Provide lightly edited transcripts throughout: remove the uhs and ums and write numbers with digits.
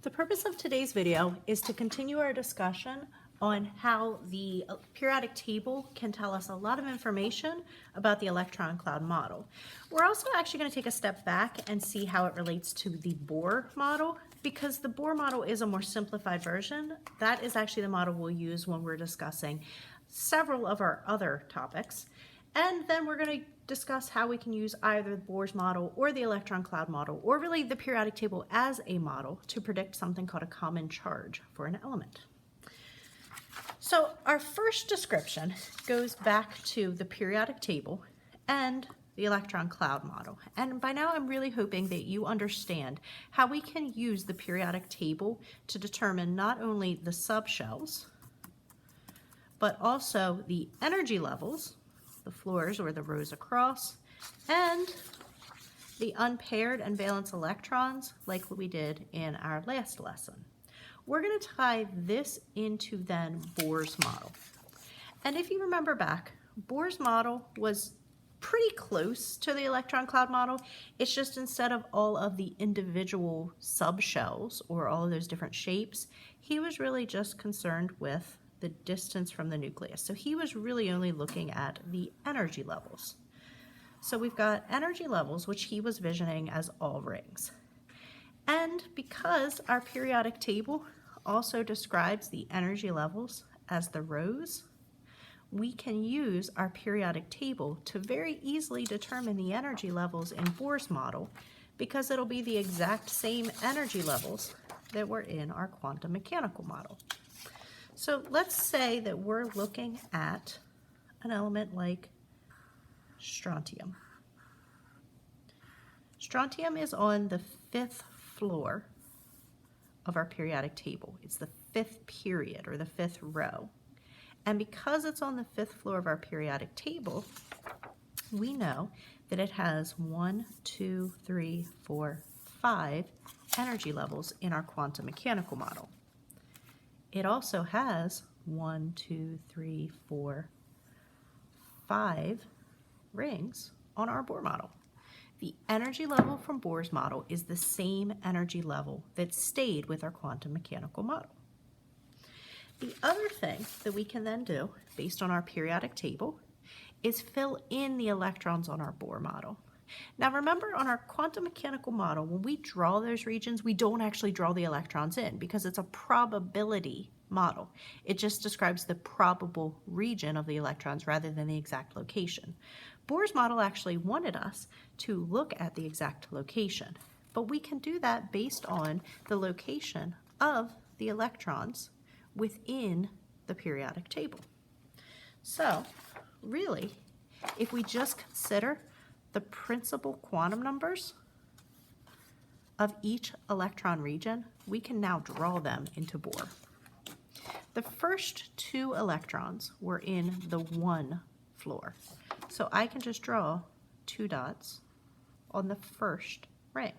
The purpose of today's video is to continue our discussion on how the periodic table can tell us a lot of information about the electron cloud model. We're also actually going to take a step back and see how it relates to the Bohr model, because the Bohr model is a more simplified version. That is actually the model we'll use when we're discussing several of our other topics. And then we're going to discuss how we can use either the Bohr's model or the electron cloud model, or really the periodic table as a model to predict something called a common charge for an element. So our first description goes back to the periodic table and the electron cloud model. And by now I'm really hoping that you understand how we can use the periodic table to determine not only the subshells, but also the energy levels, the floors or the rows across, and the unpaired and valence electrons like we did in our last lesson. We're going to tie this into then Bohr's model. And if you remember back, Bohr's model was pretty close to the electron cloud model. It's just instead of all of the individual subshells or all of those different shapes, he was really just concerned with the distance from the nucleus. So he was really only looking at the energy levels. So we've got energy levels, which he was visioning as all rings. And because our periodic table also describes the energy levels as the rows, we can use our periodic table to very easily determine the energy levels in Bohr's model, because it'll be the exact same energy levels that were in our quantum mechanical model. So let's say that we're looking at an element like strontium. Strontium is on the 5th floor of our periodic table. It's the 5th period or the 5th row. And because it's on the 5th floor of our periodic table, we know that it has 1, 2, 3, 4, 5 energy levels in our quantum mechanical model. It also has 1, 2, 3, 4, 5 rings on our Bohr model. The energy level from Bohr's model is the same energy level that stayed with our quantum mechanical model. The other thing that we can then do, based on our periodic table, is fill in the electrons on our Bohr model. Now remember, on our quantum mechanical model, when we draw those regions, we don't actually draw the electrons in because it's a probability model. It just describes the probable region of the electrons rather than the exact location. Bohr's model actually wanted us to look at the exact location, but we can do that based on the location of the electrons within the periodic table. So really, if we just consider the principal quantum numbers of each electron region, we can now draw them into Bohr. The first 2 electrons were in the 1 floor. So I can just draw 2 dots on the first ring.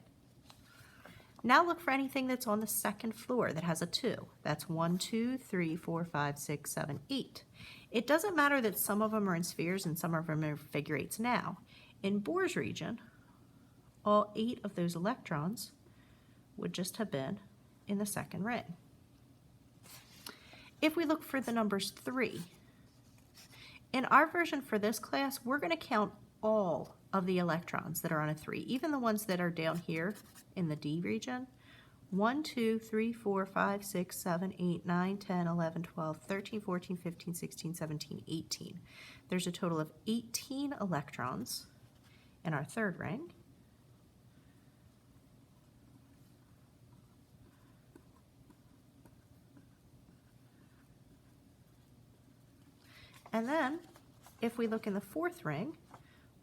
Now look for anything that's on the 2nd floor that has a 2. That's 1, 2, 3, 4, 5, 6, 7, 8. It doesn't matter that some of them are in spheres and some of them are figure 8s now. In Bohr's region, all 8 of those electrons would just have been in the 2nd ring. If we look for the numbers 3, in our version for this class, we're going to count all of the electrons that are on a 3, even the ones that are down here in the D region. 1, 2, 3, 4, 5, 6, 7, 8, 9, 10, 11, 12, 13, 14, 15, 16, 17, 18. There's a total of 18 electrons in our 3rd ring. And then if we look in the 4th ring,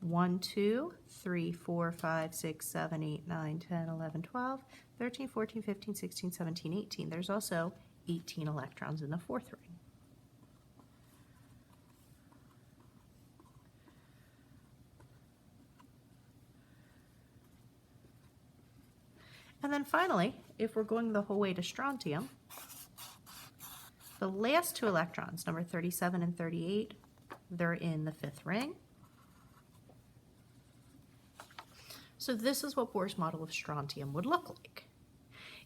1, 2, 3, 4, 5, 6, 7, 8, 9, 10, 11, 12, 13, 14, 15, 16, 17, 18. There's also 18 electrons in the 4th ring. And then finally, if we're going the whole way to strontium, the last 2 electrons, number 37 and 38, they're in the 5th ring. So this is what Bohr's model of strontium would look like.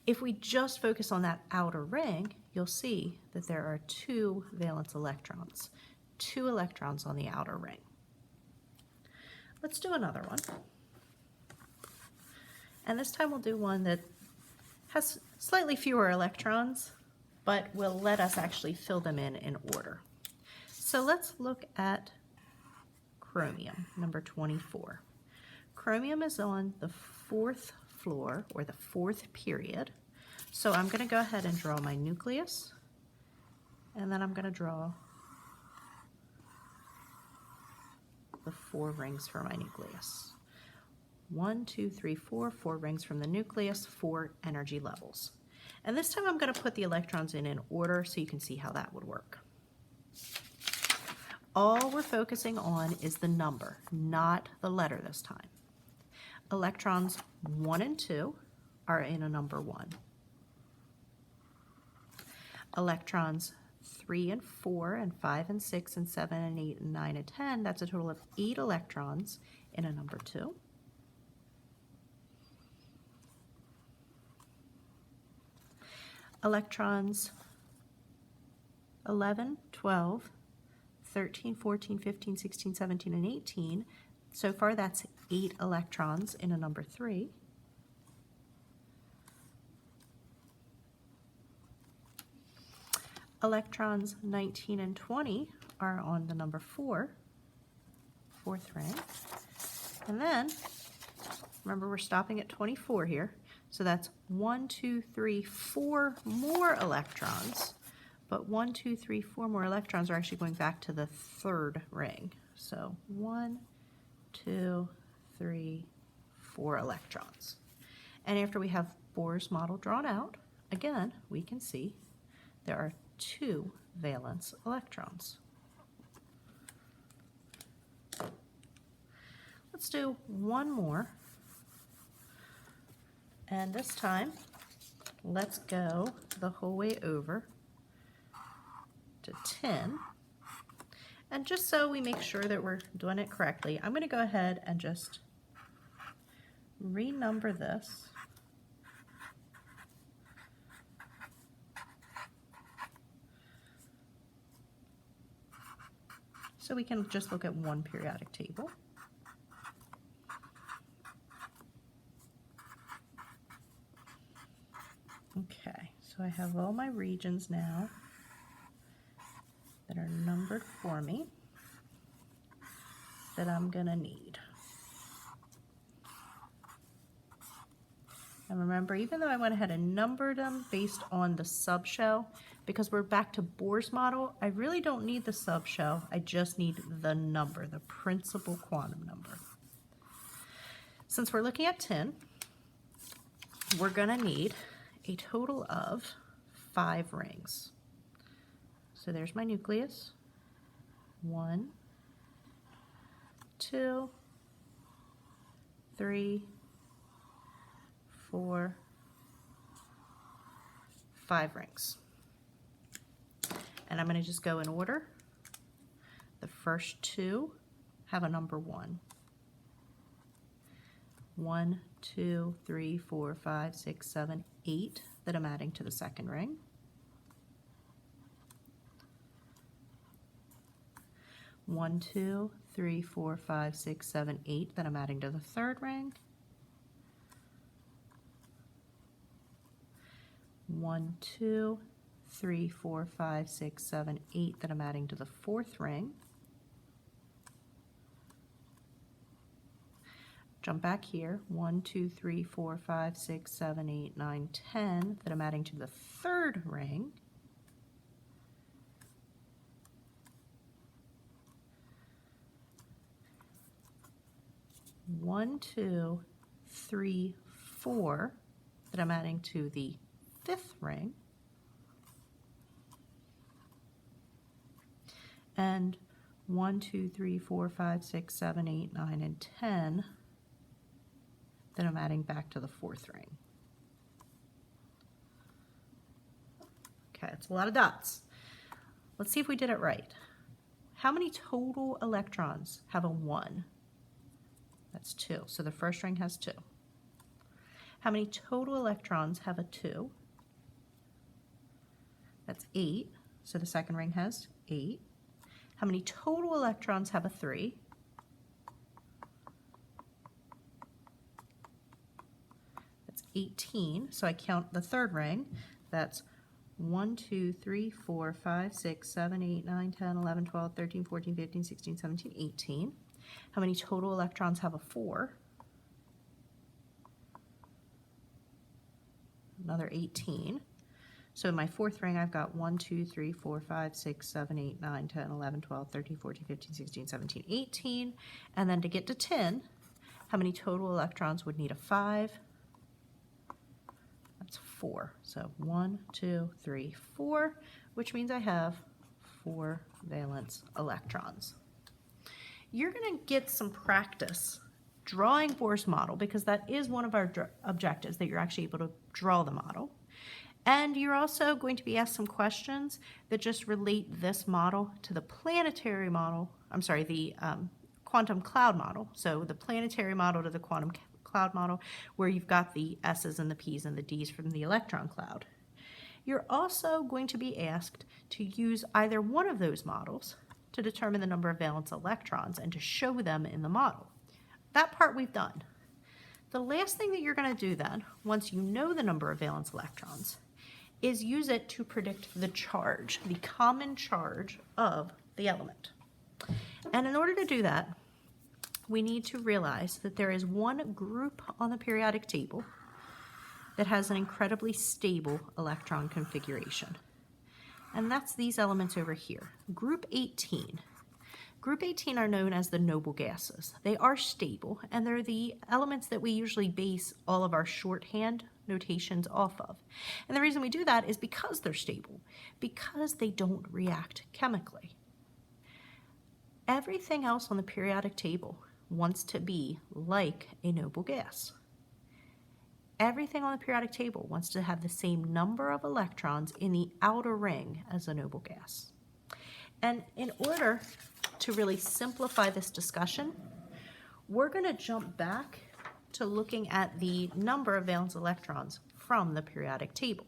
If we just focus on that outer ring, you'll see that there are 2 valence electrons, 2 electrons on the outer ring. Let's do another one. And this time we'll do one that has slightly fewer electrons, but will let us actually fill them in order. So let's look at chromium, number 24. Chromium is on the 4th floor, or the 4th period. So I'm going to go ahead and draw my nucleus, and then I'm going to draw the 4 rings for my nucleus. 1, 2, 3, 4, 4 rings from the nucleus, 4 energy levels. And this time I'm going to put the electrons in order so you can see how that would work. All we're focusing on is the number, not the letter this time. Electrons 1 and 2 are in a number 1. Electrons 3 and 4 and 5 and 6 and 7 and 8 and 9 and 10, that's a total of 8 electrons in a number 2. Electrons 11, 12, 13, 14, 15, 16, 17, and 18. So far that's 8 electrons in a number 3. Electrons 19 and 20 are on the number 4, 4th ring. And then, remember we're stopping at 24 here, so that's 1, 2, 3, 4 more electrons. But 1, 2, 3, 4 more electrons are actually going back to the 3rd ring. So 1, 2, 3, 4 electrons. And after we have Bohr's model drawn out, again, we can see there are 2 valence electrons. Let's do one more. And this time, let's go the whole way over to 10. And just so we make sure that we're doing it correctly, I'm going to go ahead and just renumber this. So we can just look at one periodic table. Okay, so I have all my regions now that are numbered for me that I'm going to need. And remember, even though I went ahead and numbered them based on the subshell, because we're back to Bohr's model, I really don't need the subshell. I just need the number, the principal quantum number. Since we're looking at 10, we're going to need a total of 5 rings. So there's my nucleus. 1, 2, 3, 4, 5 rings. And I'm going to just go in order. The first 2 have a number 1. 1, 2, 3, 4, 5, 6, 7, 8 that I'm adding to the second ring. 1, 2, 3, 4, 5, 6, 7, 8 that I'm adding to the third ring. 1, 2, 3, 4, 5, 6, 7, 8 that I'm adding to the fourth ring. Jump back here, 1, 2, 3, 4, 5, 6, 7, 8, 9, 10 that I'm adding to the third ring. One, 2, 3, 4 that I'm adding to the fifth ring. And 1, 2, 3, 4, 5, 6, 7, 8, 9, and 10 that I'm adding back to the fourth ring. Okay, it's a lot of dots. Let's see if we did it right. How many total electrons have a 1? That's 2. So the first ring has 2. How many total electrons have a 2? That's 8. So the second ring has 8. How many total electrons have a 3? That's 18. So I count the third ring. That's 1, 2, 3, 4, 5, 6, 7, 8, 9, 10, 11, 12, 13, 14, 15, 16, 17, 18. How many total electrons have a 4? Another 18. So in my fourth ring, I've got 1, 2, 3, 4, 5, 6, 7, 8, 9, 10, 11, 12, 13, 14, 15, 16, 17, 18. And then to get to 10, how many total electrons would need a 5? That's 4. So 1, 2, 3, 4, which means I have 4 valence electrons. You're going to get some practice drawing Bohr's model because that is one of our objectives, that you're actually able to draw the model. And you're also going to be asked some questions that just relate this model to the planetary model, the quantum cloud model. So the planetary model to the quantum cloud model, where you've got the S's and the P's and the D's from the electron cloud. You're also going to be asked to use either one of those models to determine the number of valence electrons and to show them in the model. That part we've done. The last thing that you're going to do then, once you know the number of valence electrons, is use it to predict the charge, the common charge of the element. And in order to do that, we need to realize that there is one group on the periodic table that has an incredibly stable electron configuration. And that's these elements over here. Group 18. Group 18 are known as the noble gases. They are stable, and they're the elements that we usually base all of our shorthand notations off of. And the reason we do that is because they're stable, because they don't react chemically. Everything else on the periodic table wants to be like a noble gas. Everything on the periodic table wants to have the same number of electrons in the outer ring as a noble gas. And in order to really simplify this discussion, we're going to jump back to looking at the number of valence electrons from the periodic table.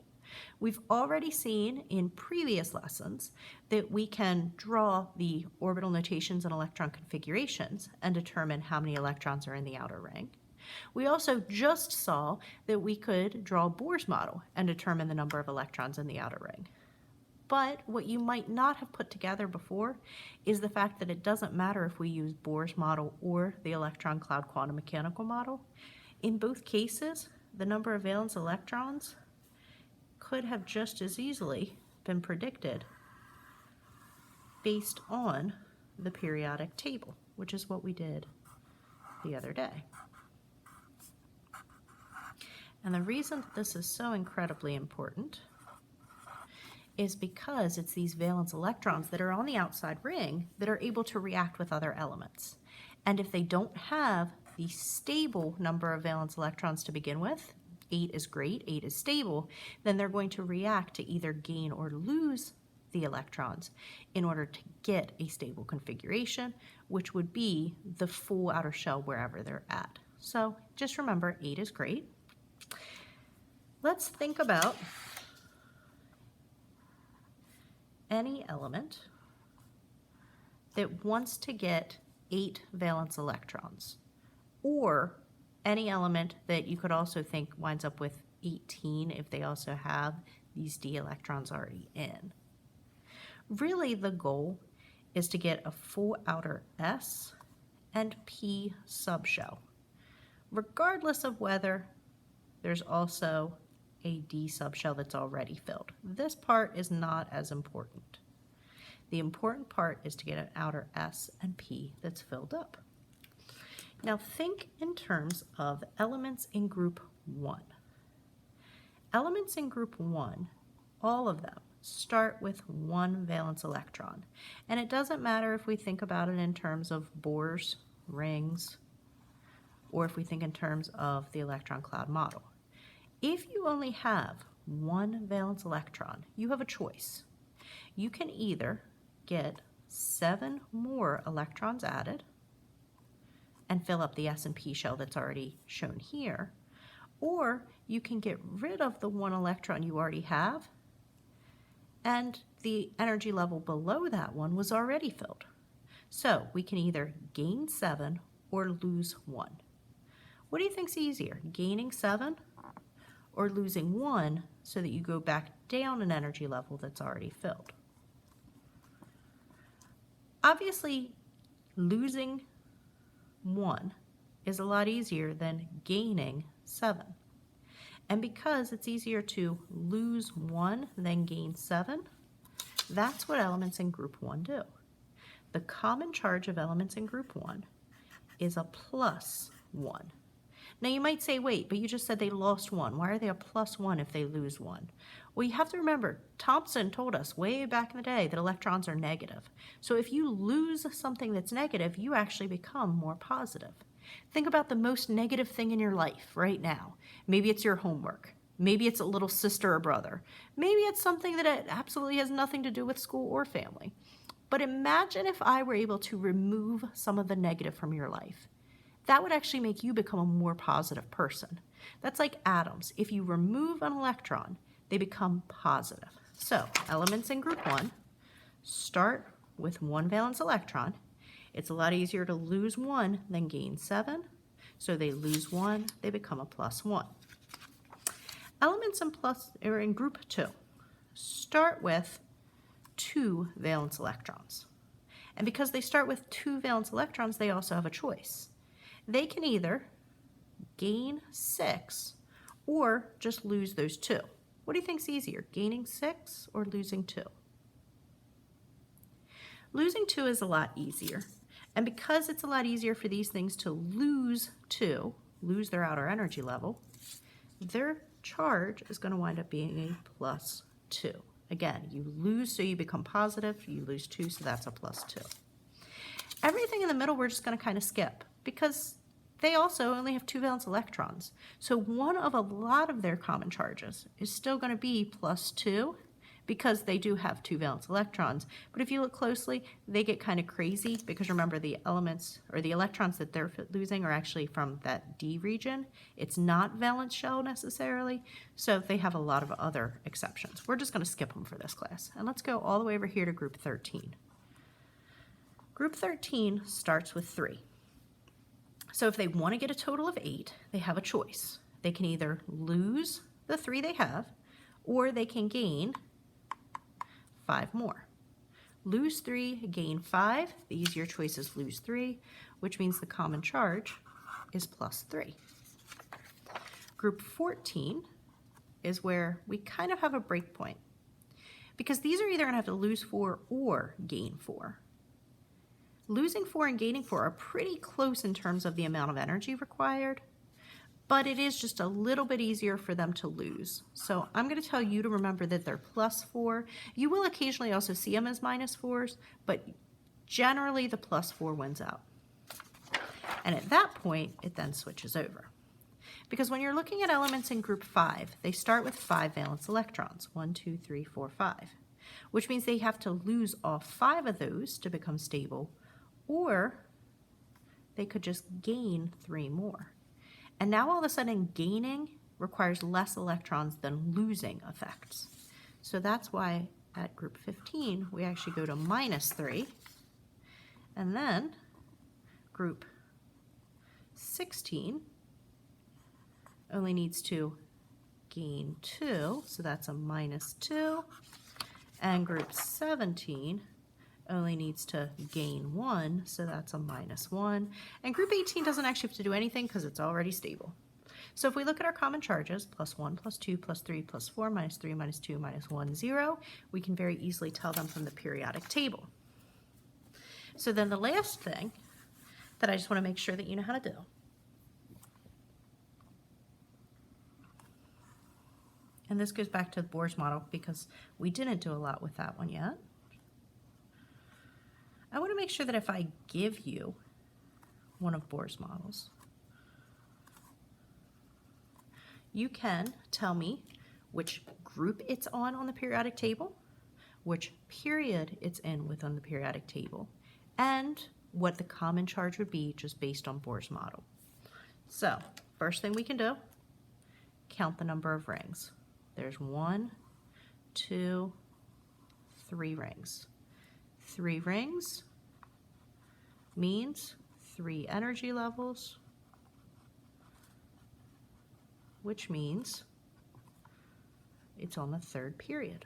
We've already seen in previous lessons that we can draw the orbital notations and electron configurations and determine how many electrons are in the outer ring. We also just saw that we could draw Bohr's model and determine the number of electrons in the outer ring. But what you might not have put together before is the fact that it doesn't matter if we use Bohr's model or the electron cloud quantum mechanical model. In both cases, the number of valence electrons could have just as easily been predicted based on the periodic table, which is what we did the other day. And the reason that this is so incredibly important is because it's these valence electrons that are on the outside ring that are able to react with other elements. And if they don't have the stable number of valence electrons to begin with, 8 is great, 8 is stable, then they're going to react to either gain or lose the electrons in order to get a stable configuration, which would be the full outer shell wherever they're at. So just remember, 8 is great. Let's think about any element that wants to get 8 valence electrons, or any element that you could also think winds up with 18 if they also have these d electrons already in. Really, the goal is to get a full outer S and P subshell, regardless of whether there's also a D subshell that's already filled. This part is not as important. The important part is to get an outer S and P that's filled up. Now think in terms of elements in group 1. Elements in group 1, all of them, start with 1 valence electron. And it doesn't matter if we think about it in terms of Bohr's rings, or if we think in terms of the electron cloud model. If you only have 1 valence electron, you have a choice. You can either get 7 more electrons added and fill up the S and P shell that's already shown here, or you can get rid of the 1 electron you already have, and the energy level below that one was already filled. So we can either gain 7 or lose 1. What do you think's easier, gaining 7 or losing 1 so that you go back down an energy level that's already filled? Obviously, losing 1 is a lot easier than gaining 7. And because it's easier to lose 1 than gain 7, that's what elements in group 1 do. The common charge of elements in group 1 is a plus 1. Now you might say, wait, but you just said they lost 1. Why are they a plus 1 if they lose 1? Well, you have to remember, Thomson told us way back in the day that electrons are negative. So if you lose something that's negative, you actually become more positive. Think about the most negative thing in your life right now. Maybe it's your homework. Maybe it's a little sister or brother. Maybe it's something that it absolutely has nothing to do with school or family. But imagine if I were able to remove some of the negative from your life. That would actually make you become a more positive person. That's like atoms. If you remove an electron, they become positive. So elements in group 1 start with 1 valence electron. It's a lot easier to lose 1 than gain 7. So they lose 1, they become a plus 1. Elements in group 2 start with 2 valence electrons. And because they start with 2 valence electrons, they also have a choice. They can either gain 6 or just lose those 2. What do you think's easier, gaining 6 or losing 2? Losing 2 is a lot easier. And because it's a lot easier for these things to lose 2, lose their outer energy level, their charge is going to wind up being a plus 2. Again, you lose so you become positive, you lose 2, so that's a plus 2. Everything in the middle we're just going to kind of skip because they also only have 2 valence electrons. So one of a lot of their common charges is still going to be plus 2 because they do have 2 valence electrons. But if you look closely, they get kind of crazy because remember the elements or the electrons that they're losing are actually from that D region. It's not valence shell necessarily, so they have a lot of other exceptions. We're just going to skip them for this class. And let's go all the way over here to group 13. Group 13 starts with 3. So if they want to get a total of 8, they have a choice. They can either lose the 3 they have, or they can gain 5 more. Lose 3, gain 5. The easier choice is lose 3, which means the common charge is plus 3. Group 14 is where we kind of have a break point because these are either going to have to lose 4 or gain 4. Losing 4 and gaining 4 are pretty close in terms of the amount of energy required, but it is just a little bit easier for them to lose. So I'm going to tell you to remember that they're plus 4. You will occasionally also see them as minus 4s, but generally the plus 4 wins out. And at that point, it then switches over. Because when you're looking at elements in group 5, they start with 5 valence electrons, 1, 2, 3, 4, 5, which means they have to lose all 5 of those to become stable, or they could just gain 3 more. And now all of a sudden gaining requires less electrons than losing effects. So that's why at group 15 we actually go to minus 3, and then group 16 only needs to gain 2, so that's a minus 2, and group 17 only needs to gain 1, so that's a minus 1. And group 18 doesn't actually have to do anything because it's already stable. So if we look at our common charges, plus 1, plus 2, plus 3, plus 4, minus 3, minus 2, minus 1, 0, we can very easily tell them from the periodic table. So then the last thing that I just want to make sure that you know how to do and this goes back to the Boars model because we didn't do a lot with that one yet. I want to make sure that if I give you one of Boars models, you can tell me which group it's on the periodic table, which period it's in within the periodic table, and what the common charge would be just based on Boars model. So first thing we can do count the number of rings. There's 1, 2, 3 rings. 3 rings means 3 energy levels, which means it's on the 3rd period.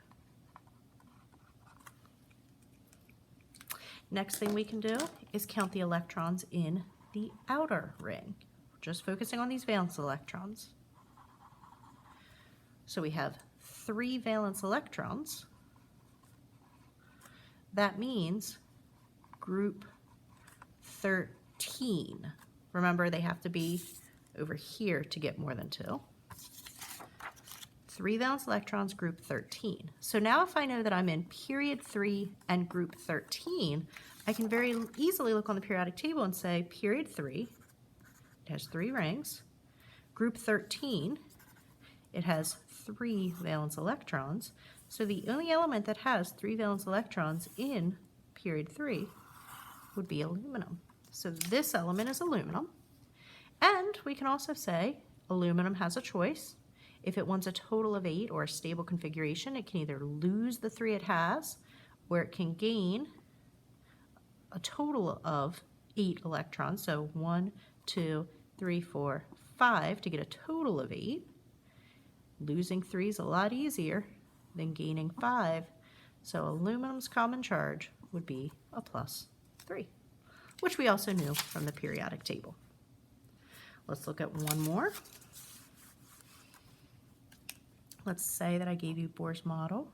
Next thing we can do is count the electrons in the outer ring, just focusing on these valence electrons. So we have 3 valence electrons. That means group 13. Remember, they have to be over here to get more than 2. 3 valence electrons, group 13. So now if I know that I'm in period 3 and group 13, I can very easily look on the periodic table and say period 3, it has 3 rings. Group 13, it has 3 valence electrons. So the only element that has 3 valence electrons in period 3 would be aluminum. So this element is aluminum. And we can also say aluminum has a choice. If it wants a total of 8 or a stable configuration, it can either lose the 3 it has, or it can gain a total of 8 electrons. So 1, 2, 3, 4, 5 to get a total of 8. Losing 3 is a lot easier than gaining 5. So aluminum's common charge would be a +3, which we also knew from the periodic table. Let's look at one more. Let's say that I gave you Bohr's model.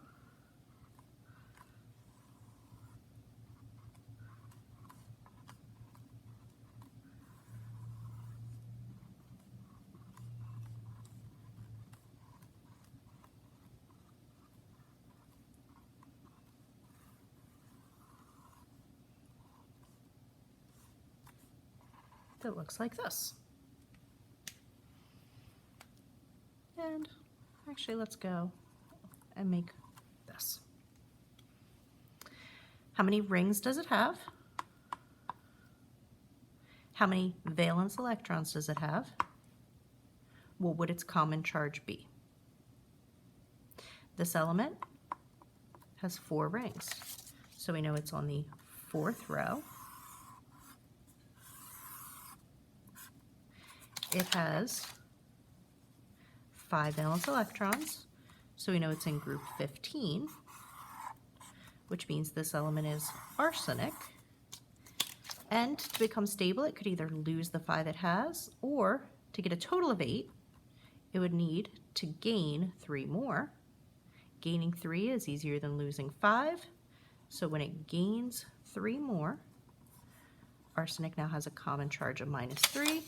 That looks like this. And actually, let's go and make this. How many rings does it have? How many valence electrons does it have? What would its common charge be? This element has 4 rings, so we know it's on the 4th row. It has 5 valence electrons, so we know it's in group 15, which means this element is arsenic. And to become stable, it could either lose the 5 it has, or to get a total of 8, it would need to gain 3 more. Gaining 3 is easier than losing 5, so when it gains 3 more, arsenic now has a common charge of -3,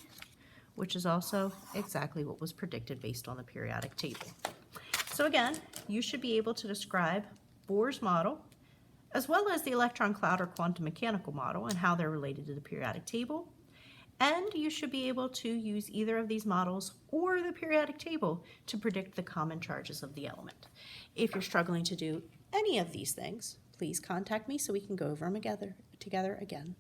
which is also exactly what was predicted based on the periodic table. So again, you should be able to describe Bohr's model, as well as the electron cloud or quantum mechanical model and how they're related to the periodic table. And you should be able to use either of these models or the periodic table to predict the common charges of the element. If you're struggling to do any of these things, please contact me so we can go over them together again.